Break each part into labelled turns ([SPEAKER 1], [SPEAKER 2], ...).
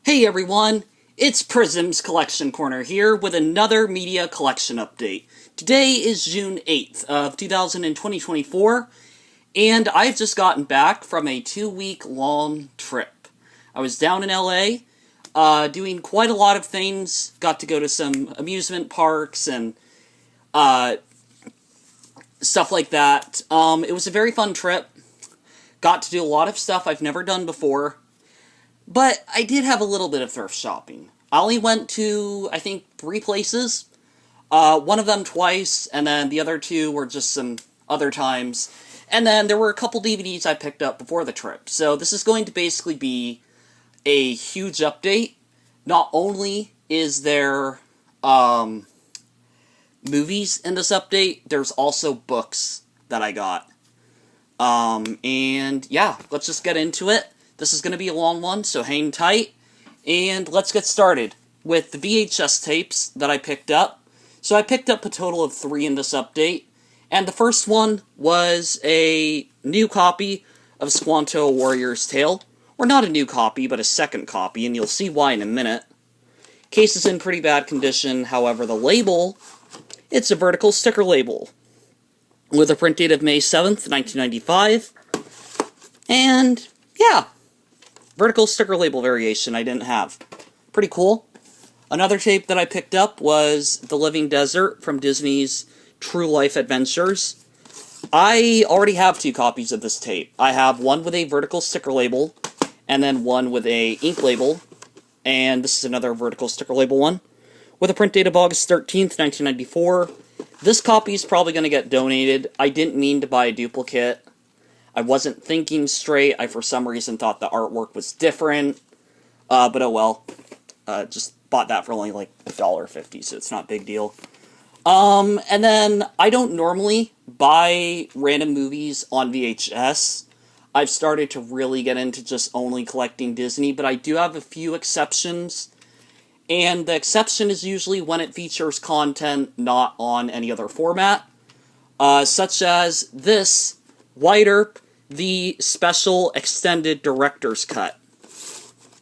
[SPEAKER 1] Hey everyone, it's Prisms Collection Corner here with another media collection update. Today is June 8th of 2024, and I've just gotten back from a 2-week long trip. I was down in LA, doing quite a lot of things, got to go to some amusement parks and stuff like that. It was a very fun trip, got to do a lot of stuff I've never done before. But I did have a little bit of thrift shopping. I only went to, I think, 3 places. One of them twice, and then the other 2 were just some other times. And then there were a couple DVDs I picked up before the trip. So this is going to basically be a huge update. Not only is there movies in this update, there's also books that I got. And yeah, let's just get into it. This is going to be a long one, so hang tight, and let's get started with the VHS tapes that I picked up. So I picked up a total of 3 in this update, and the first one was a new copy of Squanto: A Warrior's Tale. Or not a new copy, but a second copy, and you'll see why in a minute. Case is in pretty bad condition, however the label, it's a vertical sticker label, with a print date of May 7th, 1995, and yeah. Vertical sticker label variation I didn't have. Pretty cool. Another tape that I picked up was The Living Desert from Disney's True Life Adventures. I already have 2 copies of this tape. I have one with a vertical sticker label, and then one with a ink label, and this is another vertical sticker label one, with a print date of August 13th, 1994. This copy is probably going to get donated. I didn't mean to buy a duplicate. I wasn't thinking straight. I, for some reason, thought the artwork was different. But oh well. Just bought that for only like $1.50, so it's not a big deal. And then, I don't normally buy random movies on VHS. I've started to really get into just only collecting Disney, but I do have a few exceptions. And the exception is usually when it features content not on any other format. Such as this, White Earp, the special extended director's cut.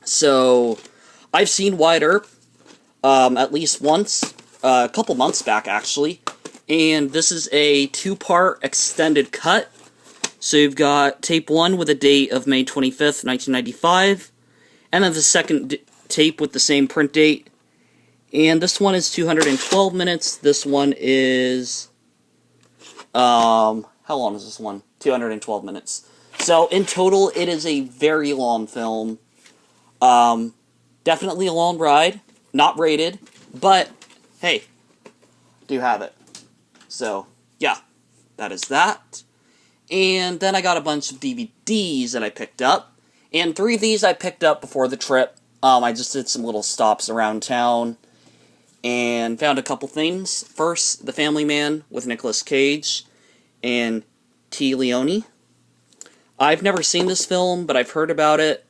[SPEAKER 1] So, I've seen White Earp at least once, a couple months back actually, and this is a 2-part extended cut. So you've got tape 1 with a date of May 25th, 1995, and then the second tape with the same print date, and this one is 212 minutes, this one is, how long is this one? 212 minutes. So, in total, it is a very long film. Definitely a long ride. Not rated. But, hey, do have it. So, yeah. That is that. And then I got a bunch of DVDs that I picked up. And 3 of these I picked up before the trip. I just did some little stops around town. And found a couple things. First, The Family Man with Nicolas Cage and T. Leone. I've never seen this film, but I've heard about it.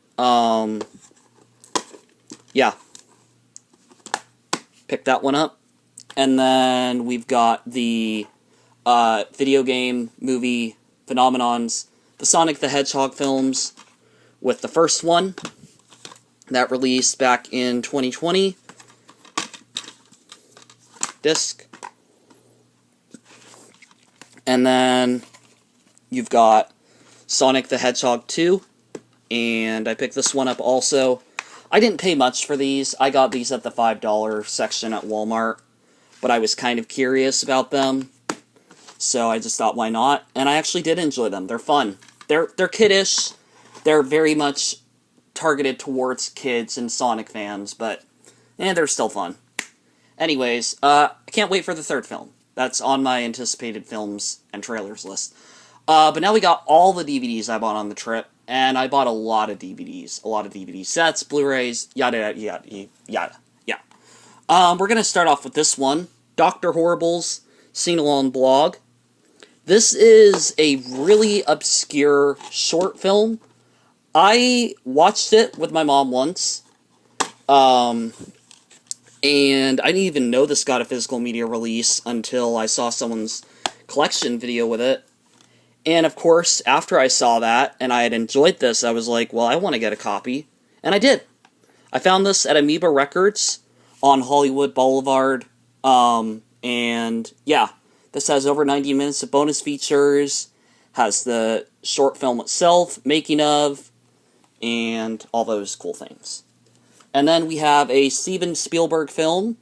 [SPEAKER 1] Yeah. Picked that one up. And then we've got the video game movie phenomenons, the Sonic the Hedgehog films, with the first one that released back in 2020. Disc. And then you've got Sonic the Hedgehog 2, and I picked this one up also. I didn't pay much for these. I got these at the $5 section at Walmart, but I was kind of curious about them, so I just thought, why not? And I actually did enjoy them. They're fun. They're kiddish. They're very much targeted towards kids and Sonic fans, but they're still fun. Anyways, I can't wait for the 3rd film. That's on my anticipated films and trailers list. But now we got all the DVDs I bought on the trip, and I bought a lot of DVDs. A lot of DVD sets, Blu-rays, yada, yada, yada, yeah. We're going to start off with this one, Dr. Horrible's Sing-Along Blog. This is a really obscure short film. I watched it with my mom once, and I didn't even know this got a physical media release until I saw someone's collection video with it. And of course, after I saw that, and I had enjoyed this, I was like, well, I want to get a copy. And I did. I found this at Amoeba Records on Hollywood Boulevard, and yeah, this has over 90 minutes of bonus features, has the short film itself, making of, and all those cool things. And then we have a Steven Spielberg film,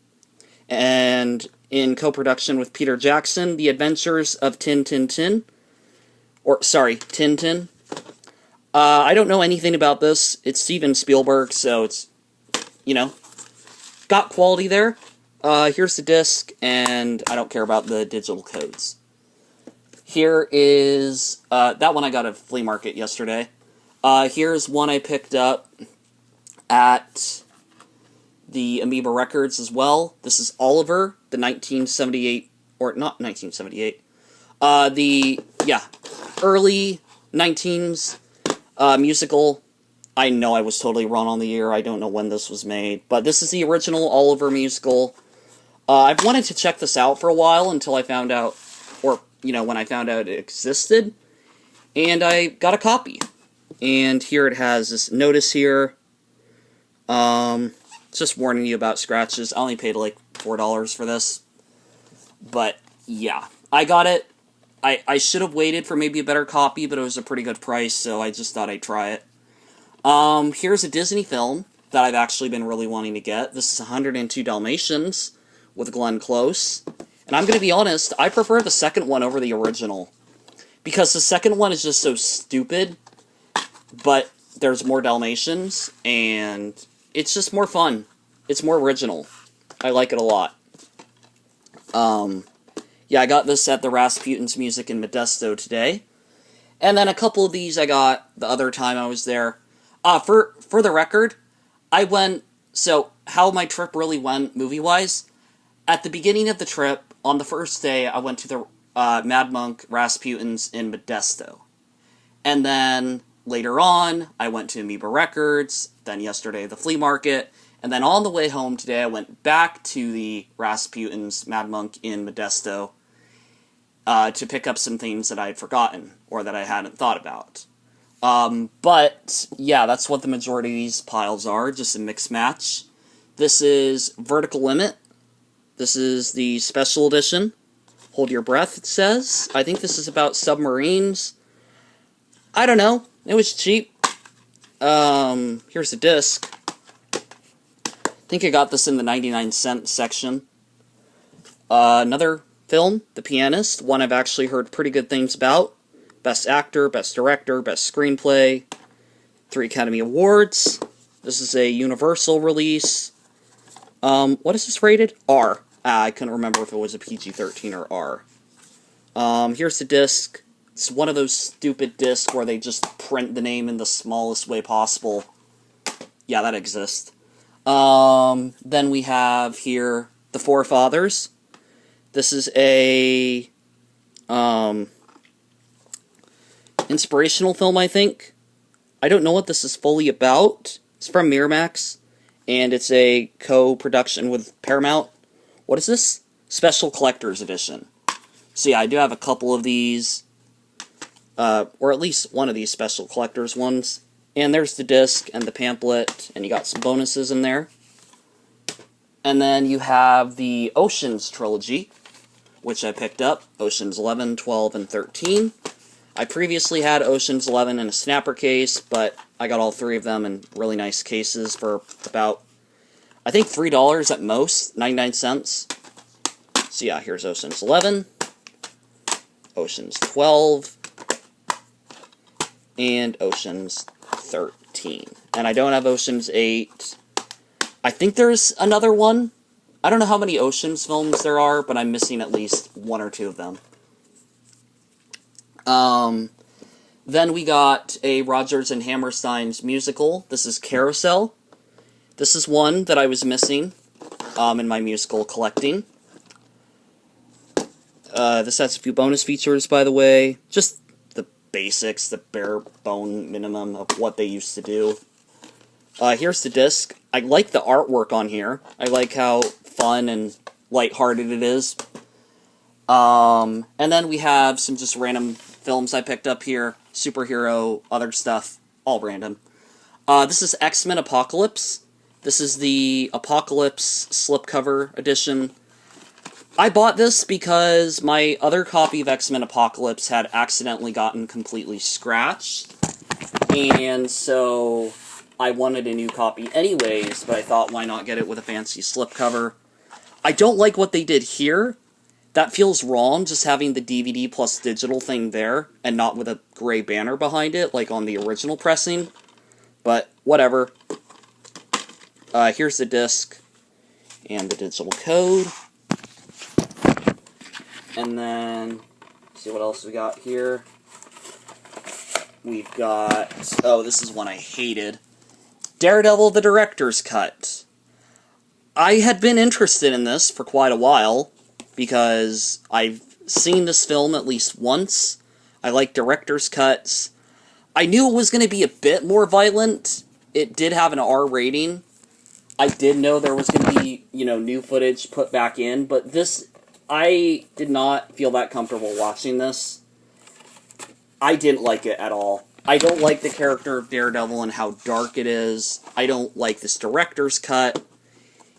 [SPEAKER 1] and in co-production with Peter Jackson, The Adventures of Tintin. I don't know anything about this. It's Steven Spielberg, so it's, got quality there. Here's the disc, and I don't care about the digital codes. Here is, that one I got at a flea market yesterday. Here's one I picked up at the Amoeba Records as well. This is Oliver, the 1978, or not 1978, early 19s musical. I know I was totally wrong on the year. I don't know when this was made, but this is the original Oliver musical. I've wanted to check this out for a while until I found out, when I found out it existed, and I got a copy. And here it has this notice here. It's just warning you about scratches. I only paid like $4 for this. But, yeah. I got it. I should have waited for maybe a better copy, but it was a pretty good price, so I just thought I'd try it. Here's a Disney film that I've actually been really wanting to get. This is 102 Dalmatians with Glenn Close. And I'm going to be honest, I prefer the second one over the original. Because the second one is just so stupid, but there's more Dalmatians, and it's just more fun. It's more original. I like it a lot. Yeah, I got this at the Rasputin's Music in Modesto today. And then a couple of these I got the other time I was there. For the record, so how my trip really went movie-wise, at the beginning of the trip, on the first day, I went to the Mad Monk Rasputin's in Modesto. And then later on, I went to Amoeba Records, then yesterday the flea market, and then on the way home today, I went back to the Rasputin's Mad Monk in Modesto to pick up some things that I had forgotten, or that I hadn't thought about. But, yeah, that's what the majority of these piles are, just a mix match. This is Vertical Limit. This is the special edition. Hold Your Breath, it says. I think this is about submarines. I don't know. It was cheap. Here's the disc. I think I got this in the 99-cent section. Another film, The Pianist, one I've actually heard pretty good things about. Best Actor, Best Director, Best Screenplay, 3 Academy Awards. This is a Universal release. What is this rated? R. I couldn't remember if it was a PG-13 or R. Here's the disc. It's one of those stupid discs where they just print the name in the smallest way possible. Yeah, that exists. Then we have here The Forefathers. This is a inspirational film, I think. I don't know what this is fully about. It's from Miramax, and it's a co-production with Paramount. What is this? Special Collector's Edition. So yeah, I do have a couple of these, or at least one of these Special Collector's ones. And there's the disc and the pamphlet, and you got some bonuses in there. And then you have the Oceans trilogy, which I picked up. Oceans 11, 12, and 13. I previously had Oceans 11 in a snapper case, but I got all 3 of them in really nice cases for about, I think, $3 at most, 99 cents. So yeah, here's Oceans 11, Oceans 12, and Oceans 13. And I don't have Oceans 8. I think there's another one. I don't know how many Oceans films there are, but I'm missing at least 1 or 2 of them. Then we got a Rodgers and Hammerstein's musical. This is Carousel. This is one that I was missing in my musical collecting. This has a few bonus features, by the way. Just the basics, the bare bone minimum of what they used to do. Here's the disc. I like the artwork on here. I like how fun and lighthearted it is. And then we have some just random films I picked up here. Superhero, other stuff, all random. This is X-Men Apocalypse. This is the Apocalypse slipcover edition. I bought this because my other copy of X-Men Apocalypse had accidentally gotten completely scratched, and so I wanted a new copy anyways, but I thought, why not get it with a fancy slipcover? I don't like what they did here. That feels wrong, just having the DVD plus digital thing there, and not with a gray banner behind it, like on the original pressing. But, whatever. Here's the disc, and the digital code. And then, let's see what else we got here. We've got, oh, this is one I hated. Daredevil, the Director's Cut. I had been interested in this for quite a while, because I've seen this film at least once. I like director's cuts. I knew it was going to be a bit more violent. It did have an R rating. I did know there was going to be, new footage put back in, but this, I did not feel that comfortable watching this. I didn't like it at all. I don't like the character of Daredevil and how dark it is. I don't like this director's cut.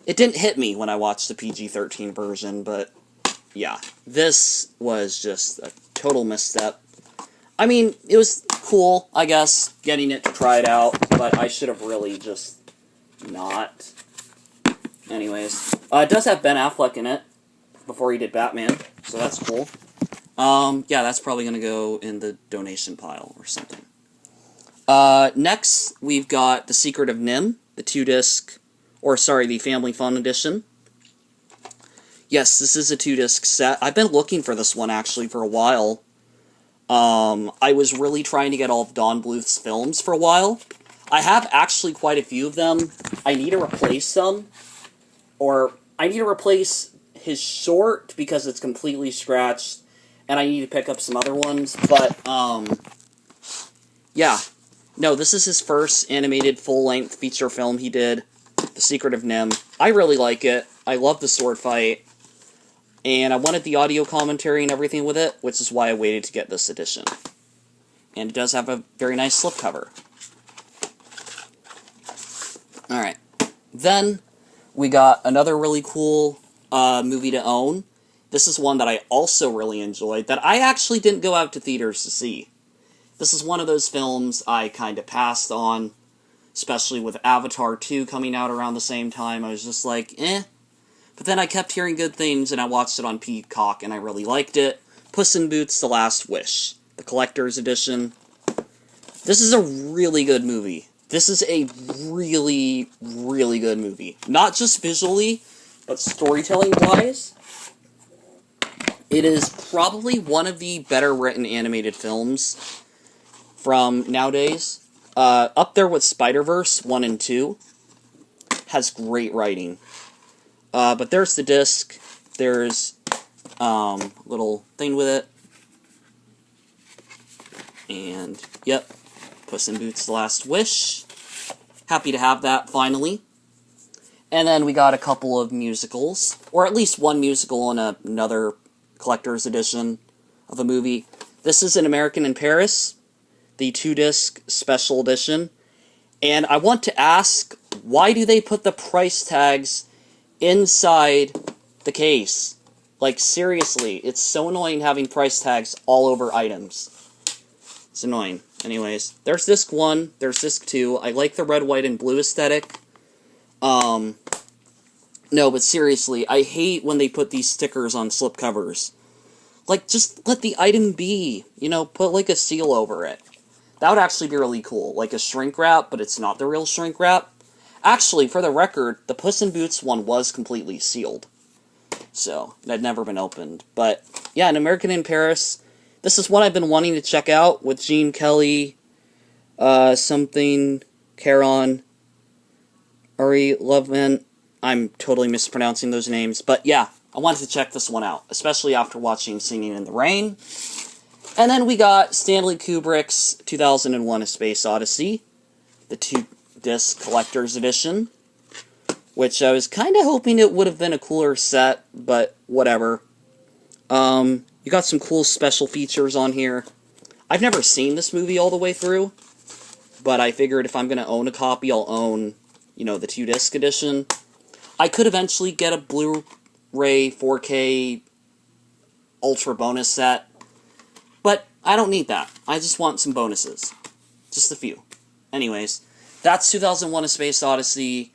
[SPEAKER 1] It didn't hit me when I watched the PG-13 version, but yeah, this was just a total misstep. I mean, it was cool, I guess, getting it to try it out, but I should have really just not. Anyways, it does have Ben Affleck in it, before he did Batman, so that's cool. Yeah, that's probably going to go in the donation pile or something. Next, we've got The Secret of NIMH, the the Family Fun Edition. Yes, this is a 2-disc set. I've been looking for this one, actually, for a while. I was really trying to get all of Don Bluth's films for a while. I have actually quite a few of them. I need to replace some. Or, I need to replace his short, because it's completely scratched. And I need to pick up some other ones. But, yeah. No, this is his first animated full-length feature film he did. The Secret of NIMH. I really like it. I love the sword fight. And I wanted the audio commentary and everything with it, which is why I waited to get this edition. And it does have a very nice slipcover. Alright. Then, we got another really cool movie to own. This is one that I also really enjoyed, that I actually didn't go out to theaters to see. This is one of those films I kind of passed on, especially with Avatar 2 coming out around the same time. I was just like, eh. But then I kept hearing good things, and I watched it on Peacock, and I really liked it. Puss in Boots: The Last Wish, the collector's edition. This is a really good movie. This is a really, really good movie. Not just visually, but storytelling-wise. It is probably one of the better written animated films from nowadays. Up there with Spider-Verse 1 and 2. Has great writing. But there's the disc. There's a little thing with it. And, yep. Puss in Boots: The Last Wish. Happy to have that, finally. And then we got a couple of musicals. Or at least one musical and another collector's edition of a movie. This is An American in Paris. The 2-disc special edition. And I want to ask, why do they put the price tags inside the case? Like, seriously, it's so annoying having price tags all over items. It's annoying. Anyways, there's disc 1, there's disc 2. I like the red, white, and blue aesthetic. No, but seriously, I hate when they put these stickers on slipcovers. Like, just let the item be. Put, like, a seal over it. That would actually be really cool. Like a shrink wrap, but it's not the real shrink wrap. Actually, for the record, the Puss in Boots one was completely sealed. So, it had never been opened. But, yeah, An American in Paris. This is one I've been wanting to check out with Gene Kelly, Caron, Ari Loveman. I'm totally mispronouncing those names. But, yeah, I wanted to check this one out, especially after watching Singing in the Rain. And then we got Stanley Kubrick's 2001: A Space Odyssey, the 2-disc collector's edition, which I was kind of hoping it would have been a cooler set, but whatever. You got some cool special features on here. I've never seen this movie all the way through, but I figured if I'm going to own a copy, I'll own you know, the 2-disc edition. I could eventually get a Blu-ray 4K Ultra bonus set, but I don't need that. I just want some bonuses. Just a few. Anyways, that's 2001: A Space Odyssey,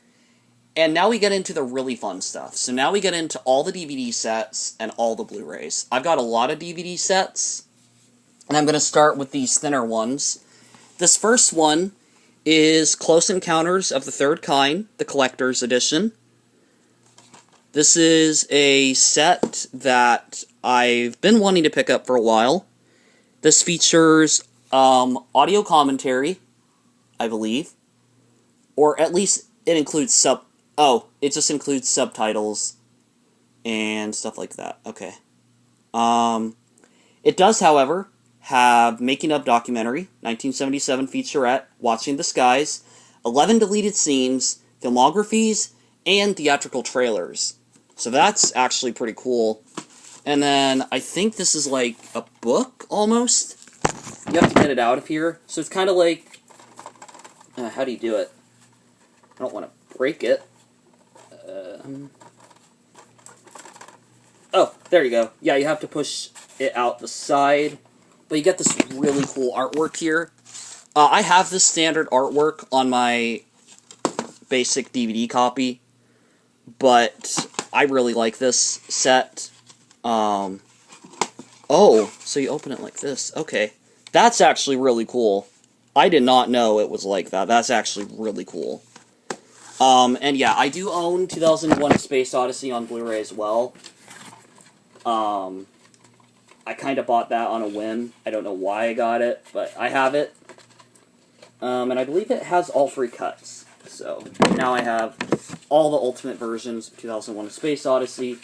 [SPEAKER 1] and now we get into the really fun stuff. So now we get into all the DVD sets and all the Blu-rays. I've got a lot of DVD sets, and I'm going to start with these thinner ones. This first one is Close Encounters of the Third Kind, the Collector's Edition. This is a set that I've been wanting to pick up for a while. This features audio commentary, I believe. Or at least it includes it just includes subtitles and stuff like that. Okay. It does, however, have Making of Documentary, 1977 featurette, Watching the Skies, 11 deleted scenes, filmographies, and theatrical trailers. So that's actually pretty cool. And then I think this is like a book, almost. You have to get it out of here. So it's kind of like... how do you do it? I don't want to break it. Oh, there you go. Yeah, you have to push it out the side. But you get this really cool artwork here. I have this standard artwork on my basic DVD copy, but I really like this set. Oh, so you open it like this. Okay. That's actually really cool. I did not know it was like that. That's actually really cool. And yeah, I do own 2001: A Space Odyssey on Blu-ray as well. I kind of bought that on a whim. I don't know why I got it, but I have it. And I believe it has all 3 cuts. So now I have all the ultimate versions of 2001: A Space Odyssey.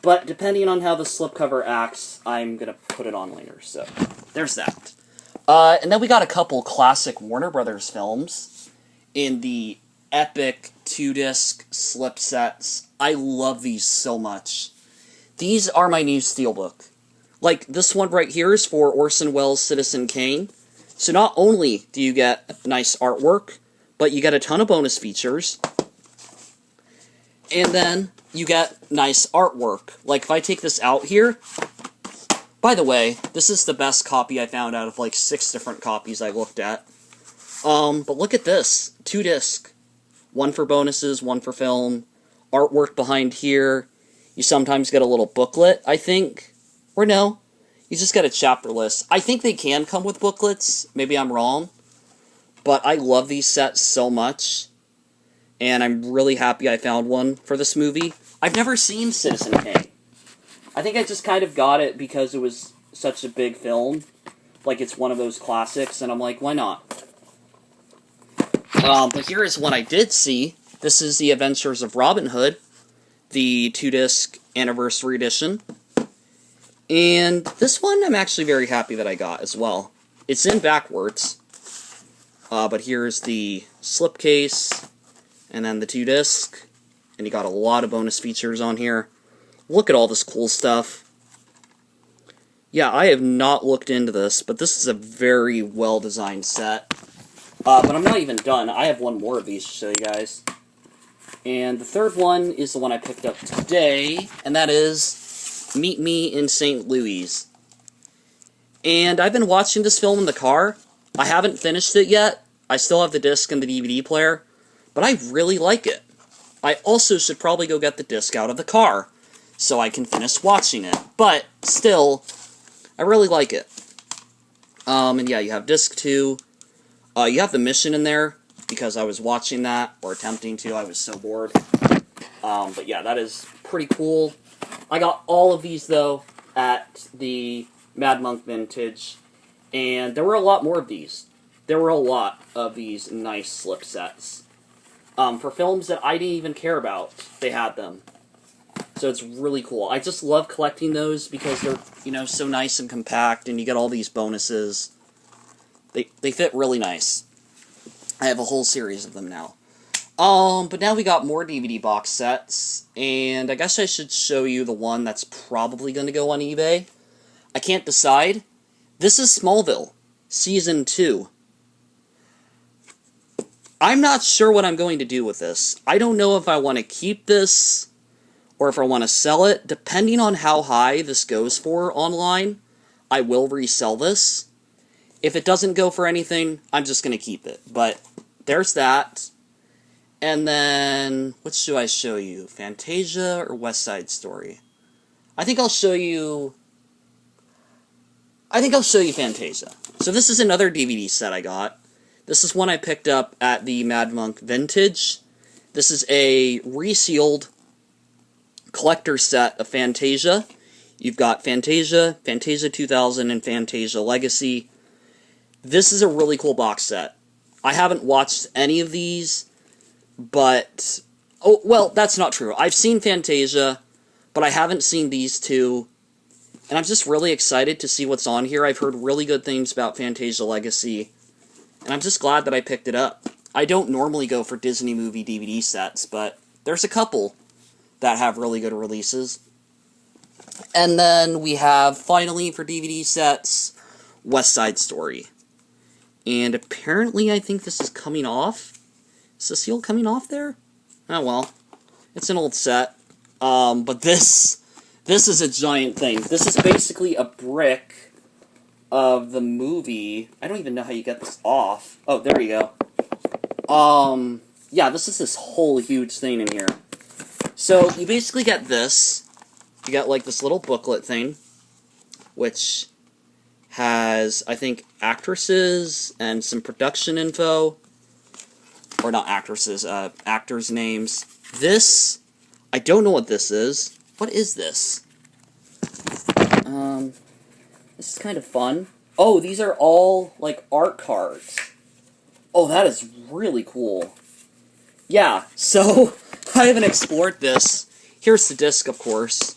[SPEAKER 1] But depending on how the slipcover acts, I'm going to put it on later. So there's that. And then we got a couple classic Warner Brothers films in the epic 2-disc slip sets. I love these so much. These are my new steelbook. Like, this one right here is for Orson Welles' Citizen Kane. So not only do you get nice artwork, but you get a ton of bonus features. And then you get nice artwork. Like, if I take this out here... By the way, this is the best copy I found out of, like, 6 different copies I looked at. But look at this. 2-disc. 1 for bonuses, 1 for film. Artwork behind here. You sometimes get a little booklet, I think. Or no. You just get a chapter list. I think they can come with booklets. Maybe I'm wrong. But I love these sets so much. And I'm really happy I found one for this movie. I've never seen Citizen Kane. I think I just kind of got it because it was such a big film. Like, it's one of those classics, and I'm like, why not? But here is one I did see. This is The Adventures of Robin Hood, the 2-disc anniversary edition. And this one I'm actually very happy that I got as well. It's in backwards. But here's the slipcase, and then the 2-disc. And you got a lot of bonus features on here. Look at all this cool stuff. Yeah, I have not looked into this, but this is a very well-designed set. But I'm not even done. I have one more of these to show you guys. And the third one is the one I picked up today, and that is Meet Me in St. Louis. And I've been watching this film in the car. I haven't finished it yet. I still have the disc and the DVD player, but I really like it. I also should probably go get the disc out of the car, so I can finish watching it. But, still, I really like it. And yeah, you have disc 2. You have the mission in there, because I was watching that, or attempting to, I was so bored. But yeah, that is pretty cool. I got all of these, though, at the Mad Monk Vintage, and there were a lot more of these. There were a lot of these nice slip sets. For films that I didn't even care about, they had them. So it's really cool. I just love collecting those because they're, you know, so nice and compact, and you get all these bonuses. They fit really nice. I have a whole series of them now. But now we got more DVD box sets, and I guess I should show you the one that's probably going to go on eBay. I can't decide. This is Smallville, Season 2. I'm not sure what I'm going to do with this. I don't know if I want to keep this or if I want to sell it. Depending on how high this goes for online, I will resell this. If it doesn't go for anything, I'm just going to keep it. But there's that. And then, what should I show you? Fantasia or West Side Story? I think I'll show you Fantasia. So this is another DVD set I got. This is one I picked up at the Mad Monk Vintage. This is a resealed collector's set of Fantasia. You've got Fantasia, Fantasia 2000, and Fantasia Legacy. This is a really cool box set. I haven't watched any of these, but... Oh, well, that's not true. I've seen Fantasia, but I haven't seen these two, and I'm just really excited to see what's on here. I've heard really good things about Fantasia Legacy, and I'm just glad that I picked it up. I don't normally go for Disney movie DVD sets, but there's a couple that have really good releases. And then we have, finally, for DVD sets, West Side Story. And apparently I think this is coming off. Is the seal coming off there? Oh well. It's an old set. But this is a giant thing. This is basically a brick of the movie. I don't even know how you get this off. Oh, there you go. Yeah, this is this whole huge thing in here. So, you basically get this. You got, like, this little booklet thing, which has, I think, actresses and some production info. Or not actresses, actors' names. This, I don't know what this is. What is this? This is kind of fun. Oh, these are all, like, art cards. Oh, that is really cool. Yeah, so, I haven't explored this. Here's the disc, of course.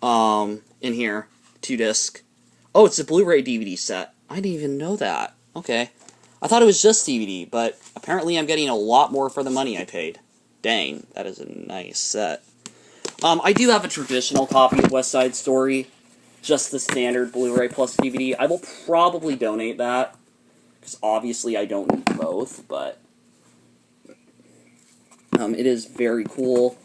[SPEAKER 1] In here. 2-disc. Oh, it's a Blu-ray DVD set. I didn't even know that. Okay. I thought it was just DVD, but apparently I'm getting a lot more for the money I paid. Dang, that is a nice set. I do have a traditional copy of West Side Story. Just the standard Blu-ray plus DVD. I will probably donate that. Because obviously I don't need both, but... it is very cool.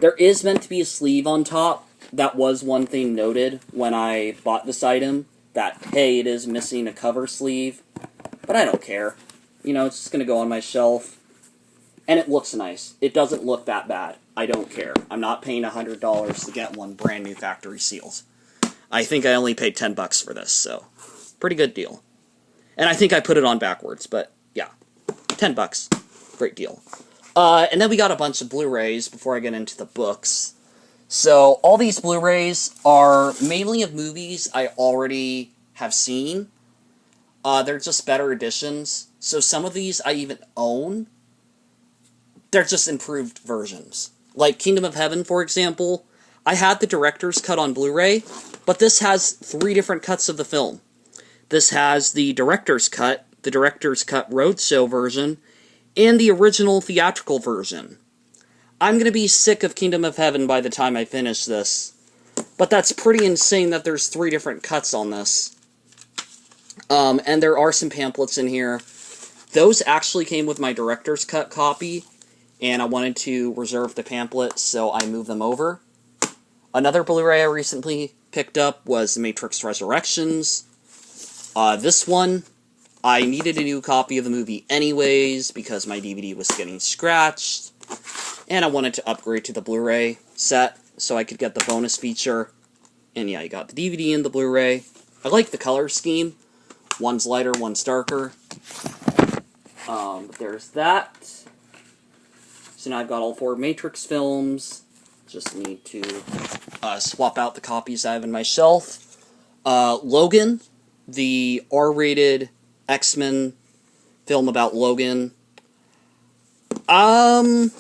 [SPEAKER 1] There is meant to be a sleeve on top. That was one thing noted when I bought this item. That, hey, it is missing a cover sleeve. But I don't care. You know, it's just going to go on my shelf. And it looks nice. It doesn't look that bad. I don't care. I'm not paying $100 to get one brand new factory sealed. I think I only paid $10 for this, so pretty good deal. And I think I put it on backwards, but yeah. $10. Great deal. And then we got a bunch of Blu-rays before I get into the books. So, all these Blu-rays are mainly of movies I already have seen. They're just better editions. So some of these I even own. They're just improved versions. Like Kingdom of Heaven, for example. I had the director's cut on Blu-ray, but this has 3 different cuts of the film. This has the director's cut Roadshow version, and the original theatrical version. I'm going to be sick of Kingdom of Heaven by the time I finish this. But that's pretty insane that there's 3 different cuts on this. And there are some pamphlets in here. Those actually came with my director's cut copy, and I wanted to reserve the pamphlets, so I moved them over. Another Blu-ray I recently picked up was Matrix Resurrections. This one, I needed a new copy of the movie anyways, because my DVD was getting scratched, and I wanted to upgrade to the Blu-ray set, so I could get the bonus feature. And yeah, you got the DVD and the Blu-ray. I like the color scheme. One's lighter, one's darker. But there's that. So now I've got all 4 Matrix films. Just need to swap out the copies I have in my shelf. Logan, the R-rated X-Men film about Logan. I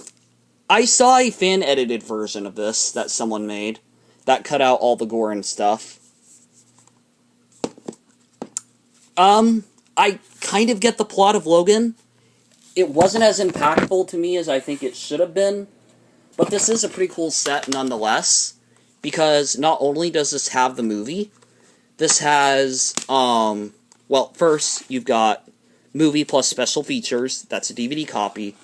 [SPEAKER 1] saw a fan-edited version of this that someone made that cut out all the gore and stuff. I kind of get the plot of Logan. It wasn't as impactful to me as I think it should have been, but this is a pretty cool set nonetheless, because not only does this have the movie, this has, well, first, you've got movie plus special features, that's a DVD copy,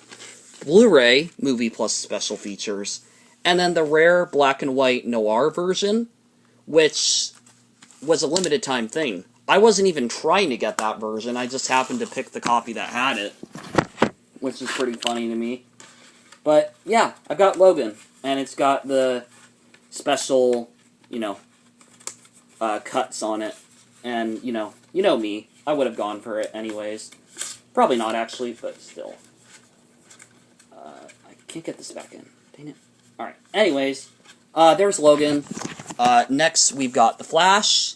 [SPEAKER 1] Blu-ray, movie plus special features, and then the rare black and white noir version, which was a limited time thing. I wasn't even trying to get that version, I just happened to pick the copy that had it, which is pretty funny to me. But, yeah, I've got Logan, and it's got the special, cuts on it, and, you know me, I would have gone for it anyways. Probably not, actually, but still. I can't get this back in. Dang it. Alright, anyways, there's Logan. Next, we've got The Flash.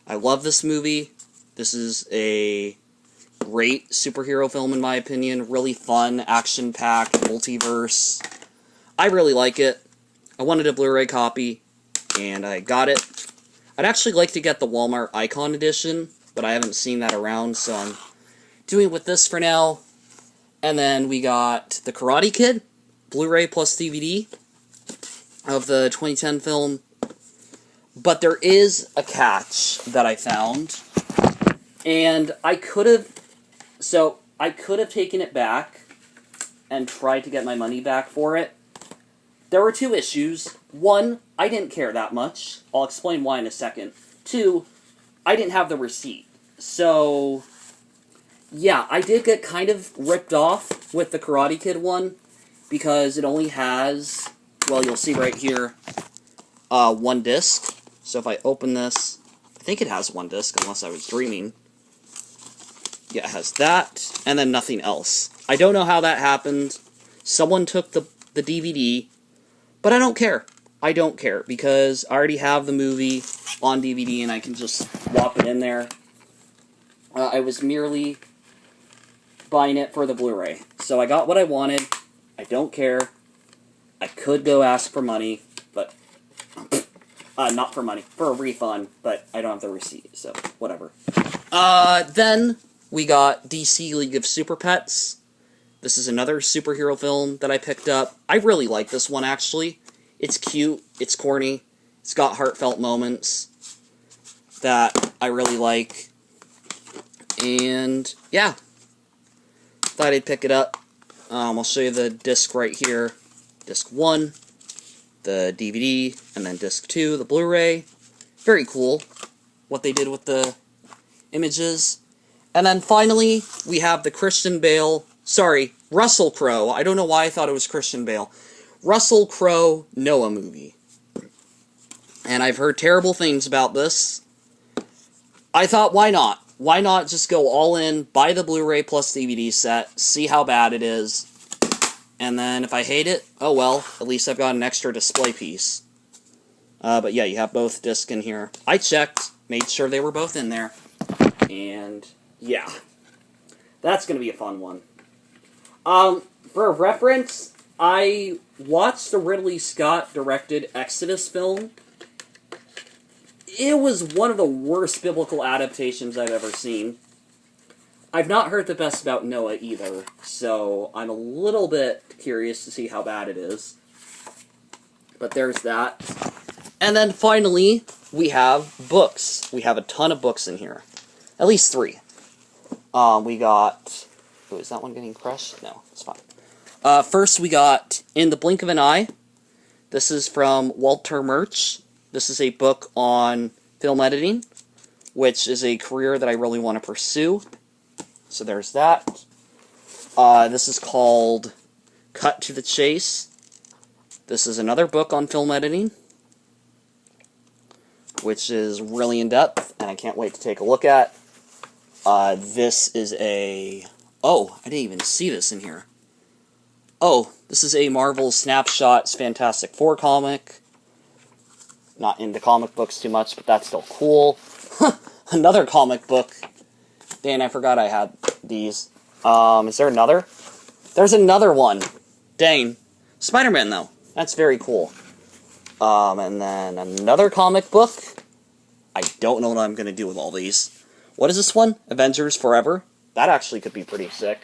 [SPEAKER 1] I love this movie. This is a great superhero film, in my opinion. Really fun, action-packed, multiverse. I really like it. I wanted a Blu-ray copy, and I got it. I'd actually like to get the Walmart Icon Edition, but I haven't seen that around, so I'm doing it with this for now. And then we got The Karate Kid, Blu-ray plus DVD of the 2010 film. But there is a catch that I found, and I could have taken it back and tried to get my money back for it. There were two issues. One, I didn't care that much. I'll explain why in a second. Two, I didn't have the receipt. So, yeah, I did get kind of ripped off with the Karate Kid one, because it only has, well, you'll see right here, one disc. So if I open this, I think it has one disc, unless I was dreaming. Yeah, it has that, and then nothing else. I don't know how that happened. Someone took the DVD, but I don't care. I don't care, because I already have the movie on DVD, and I can just swap it in there. I was merely buying it for the Blu-ray. So I got what I wanted. I don't care. I could go ask for money, but... not for money, for a refund, but I don't have the receipt, so whatever. Then we got DC League of Super Pets. This is another superhero film that I picked up. I really like this one, actually. It's cute, it's corny, it's got heartfelt moments that I really like. And, yeah. Thought I'd pick it up. I'll show you the disc right here. Disc 1. The DVD, and then disc 2, the Blu-ray. Very cool what they did with the images. And then finally, we have the Russell Crowe. I don't know why I thought it was Christian Bale. Russell Crowe Noah movie. And I've heard terrible things about this. I thought, why not? Why not just go all in, buy the Blu-ray plus DVD set, see how bad it is, and then if I hate it, oh well, at least I've got an extra display piece. But yeah, you have both discs in here. I checked, made sure they were both in there. And yeah, that's going to be a fun one. For a reference, I watched the Ridley Scott directed Exodus film. It was one of the worst biblical adaptations I've ever seen. I've not heard the best about Noah either, so I'm a little bit curious to see how bad it is. But there's that. And then finally, we have books. We have a ton of books in here. At least 3. We got... Oh, is that one getting crushed? No, it's fine. First, we got In the Blink of an Eye. This is from Walter Murch. This is a book on film editing, which is a career that I really want to pursue. So there's that. This is called Cut to the Chase. This is another book on film editing, which is really in-depth, and I can't wait to take a look at. This is a... Oh, I didn't even see this in here. Oh, this is a Marvel Snapshots Fantastic Four comic. Not into comic books too much, but that's still cool. Another comic book. Dang, I forgot I had these. Is there another? There's another one. Dang. Spider-Man, though. That's very cool. And then another comic book. I don't know what I'm going to do with all these. What is this one? Avengers Forever? That actually could be pretty sick.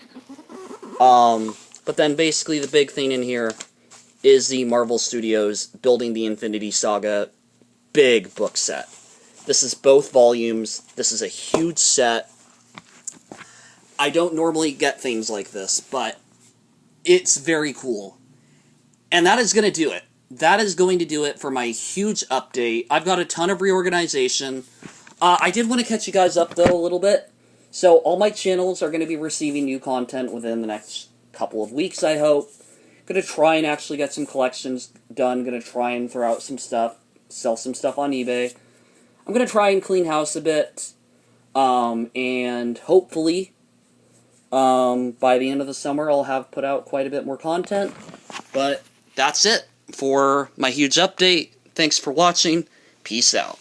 [SPEAKER 1] But then basically the big thing in here is the Marvel Studios Building the Infinity Saga big book set. This is both volumes. This is a huge set. I don't normally get things like this, but it's very cool. And that is going to do it. That is going to do it for my huge update. I've got a ton of reorganization. I did want to catch you guys up, though, a little bit. So all my channels are going to be receiving new content within the next couple of weeks, I hope. Going to try and actually get some collections done. Going to try and throw out some stuff, sell some stuff on eBay. I'm going to try and clean house a bit. And hopefully, by the end of the summer, I'll have put out quite a bit more content. But that's it for my huge update. Thanks for watching. Peace out.